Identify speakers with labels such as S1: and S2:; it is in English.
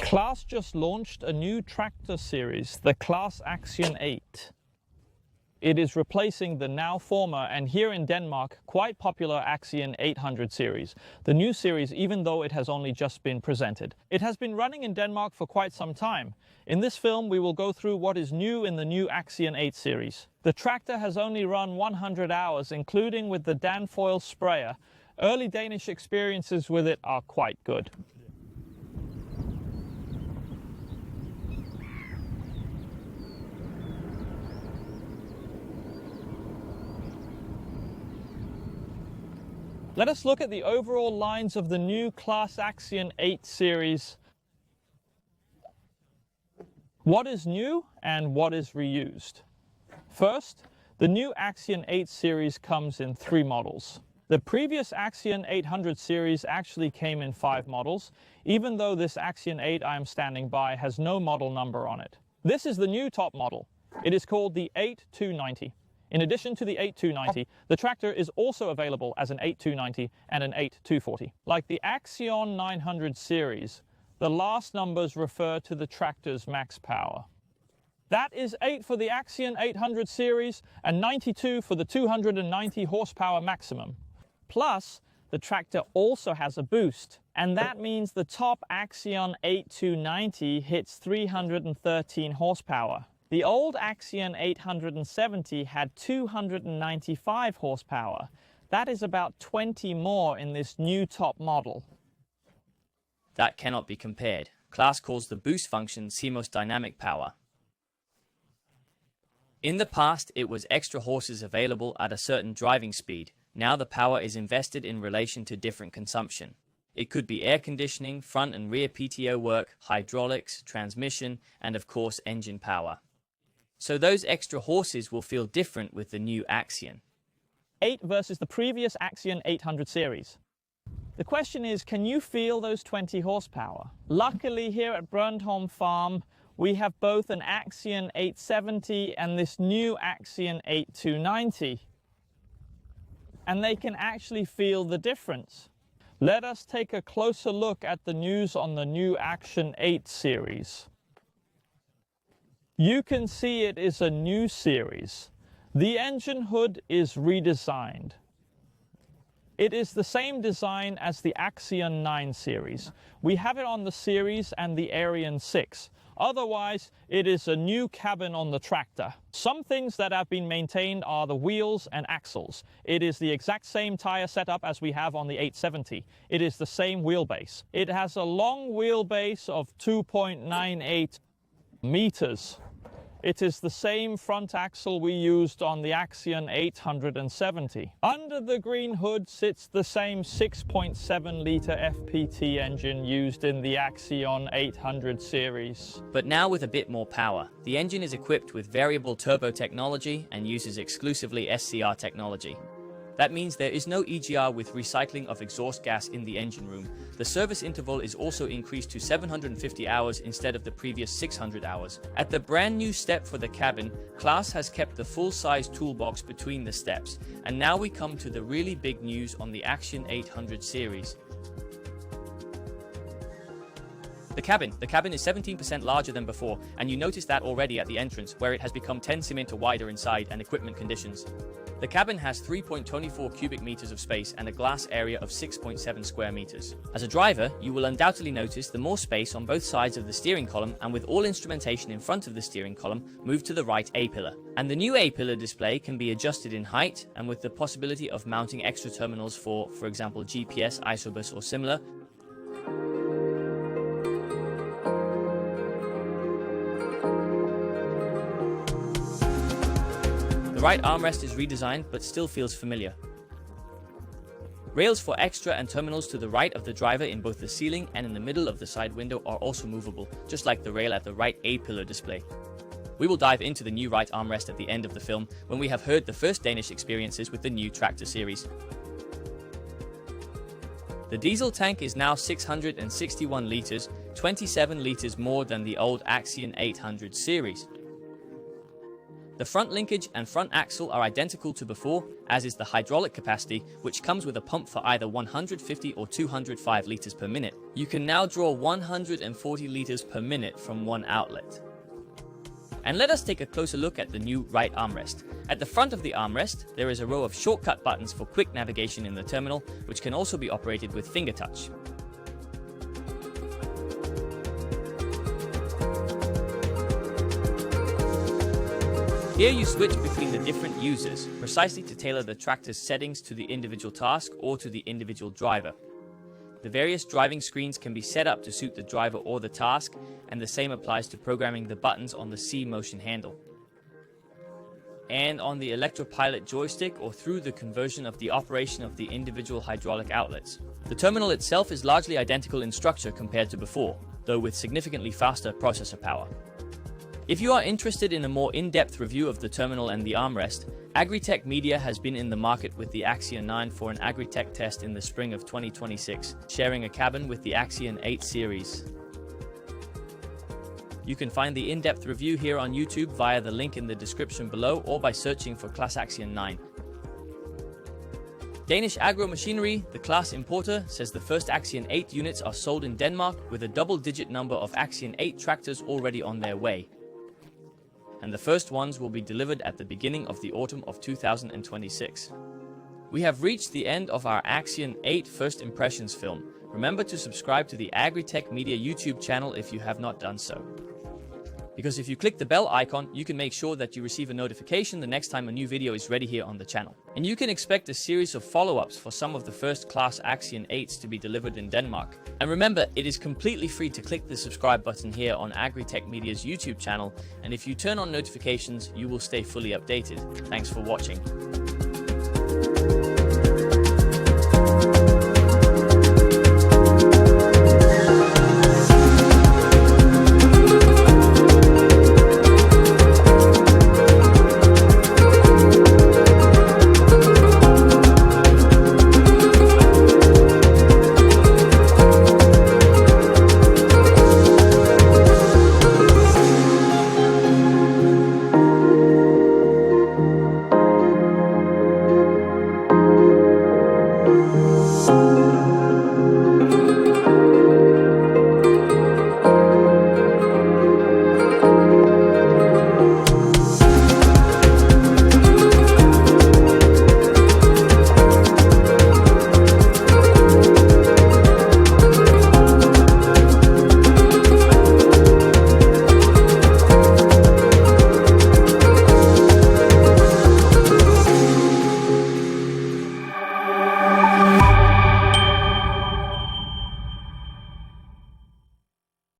S1: Claas just launched a new tractor series, the Claas Axion 8. It is replacing the now former and here in Denmark quite popular Axion 800 series. The new series, even though it has only just been presented. It has been running in Denmark for quite some time. In this film we will go through what is new in the new Axion 8 series. The tractor has only run 100 hours, including with the Danfoil sprayer. Early Danish experiences with it are quite good. Let us look at the overall lines of the new Claas Axion 8 series. What is new and what is reused? First, the new Axion 8 series comes in 3 models. The previous Axion 800 series actually came in 5 models, even though this Axion 8 I am standing by has no model number on it. This is the new top model. It is called the 8290. In addition to the 8290, the tractor is also available as an 8290 and an 8240. Like the Axion 900 series, the last numbers refer to the tractor's max power. That is 8 for the Axion 800 series and 92 for the 290 horsepower maximum. Plus, the tractor also has a boost, and that means the top Axion 8290 hits 313 horsepower. The old Axion 870 had 295 horsepower. That is about 20 more in this new top model.
S2: That cannot be compared. Claas calls the boost function CMOS dynamic power. In the past, it was extra horses available at a certain driving speed. Now the power is invested in relation to different consumption. It could be air conditioning, front and rear PTO work, hydraulics, transmission, and of course engine power. So those extra horses will feel different with the new Axion
S1: 8 versus the previous Axion 800 series. The question is, can you feel those 20 horsepower? Luckily here at Brøndholm Farm, we have both an Axion 870 and this new Axion 8290. And they can actually feel the difference. Let us take a closer look at the news on the new Axion 8 series. You can see it is a new series. The engine hood is redesigned. It is the same design as the Axion 9 series. We have it on the series and the Arion 6. Otherwise, it is a new cabin on the tractor. Some things that have been maintained are the wheels and axles. It is the exact same tire setup as we have on the 870. It is the same wheelbase. It has a long wheelbase of 2.98 meters. It is the same front axle we used on the Axion 870. Under the green hood sits the same 6.7 litre FPT engine used in the Axion 800 series.
S2: But now with a bit more power. The engine is equipped with variable turbo technology and uses exclusively SCR technology. That means there is no EGR with recycling of exhaust gas in the engine room. The service interval is also increased to 750 hours instead of the previous 600 hours. At the brand new step for the cabin, Claas has kept the full-size toolbox between the steps. And now we come to the really big news on the Axion 800 series. The cabin is 17% larger than before, and you notice that already at the entrance, where it has become 10 cm wider inside and equipment conditions. The cabin has 3.24 cubic meters of space and a glass area of 6.7 square meters. As a driver, you will undoubtedly notice the more space on both sides of the steering column, and with all instrumentation in front of the steering column, move to the right A-pillar. And the new A-pillar display can be adjusted in height, and with the possibility of mounting extra terminals for example, GPS, isobus or similar. The right armrest is redesigned but still feels familiar. Rails for extra and terminals to the right of the driver in both the ceiling and in the middle of the side window are also movable, just like the rail at the right A-pillar display. We will dive into the new right armrest at the end of the film when we have heard the first Danish experiences with the new tractor series. The diesel tank is now 661 litres, 27 litres more than the old Axion 800 series. The front linkage and front axle are identical to before, as is the hydraulic capacity, which comes with a pump for either 150 or 205 liters per minute. You can now draw 140 liters per minute from one outlet. And let us take a closer look at the new right armrest. At the front of the armrest, there is a row of shortcut buttons for quick navigation in the terminal, which can also be operated with finger touch. Here you switch between the different users, precisely to tailor the tractor's settings to the individual task or to the individual driver. The various driving screens can be set up to suit the driver or the task, and the same applies to programming the buttons on the C motion handle. And on the electropilot joystick or through the conversion of the operation of the individual hydraulic outlets. The terminal itself is largely identical in structure compared to before, though with significantly faster processor power. If you are interested in a more in-depth review of the terminal and the armrest, Agritech Media has been in the market with the Axion 9 for an Agritech test in the spring of 2026, sharing a cabin with the Axion 8 series. You can find the in-depth review here on YouTube via the link in the description below or by searching for Claas Axion 9. Danish agro machinery, the Claas importer, says the first Axion 8 units are sold in Denmark with a double-digit number of Axion 8 tractors already on their way. And the first ones will be delivered at the beginning of the autumn of 2026. We have reached the end of our Axion 8 First Impressions film. Remember to subscribe to the Agritech Media YouTube channel if you have not done so. Because if you click the bell icon, you can make sure that you receive a notification the next time a new video is ready here on the channel. And you can expect a series of follow-ups for some of the first Claas Axion 8s to be delivered in Denmark. And remember, it is completely free to click the subscribe button here on Agritech Media's YouTube channel, and if you turn on notifications, you will stay fully updated. Thanks for watching.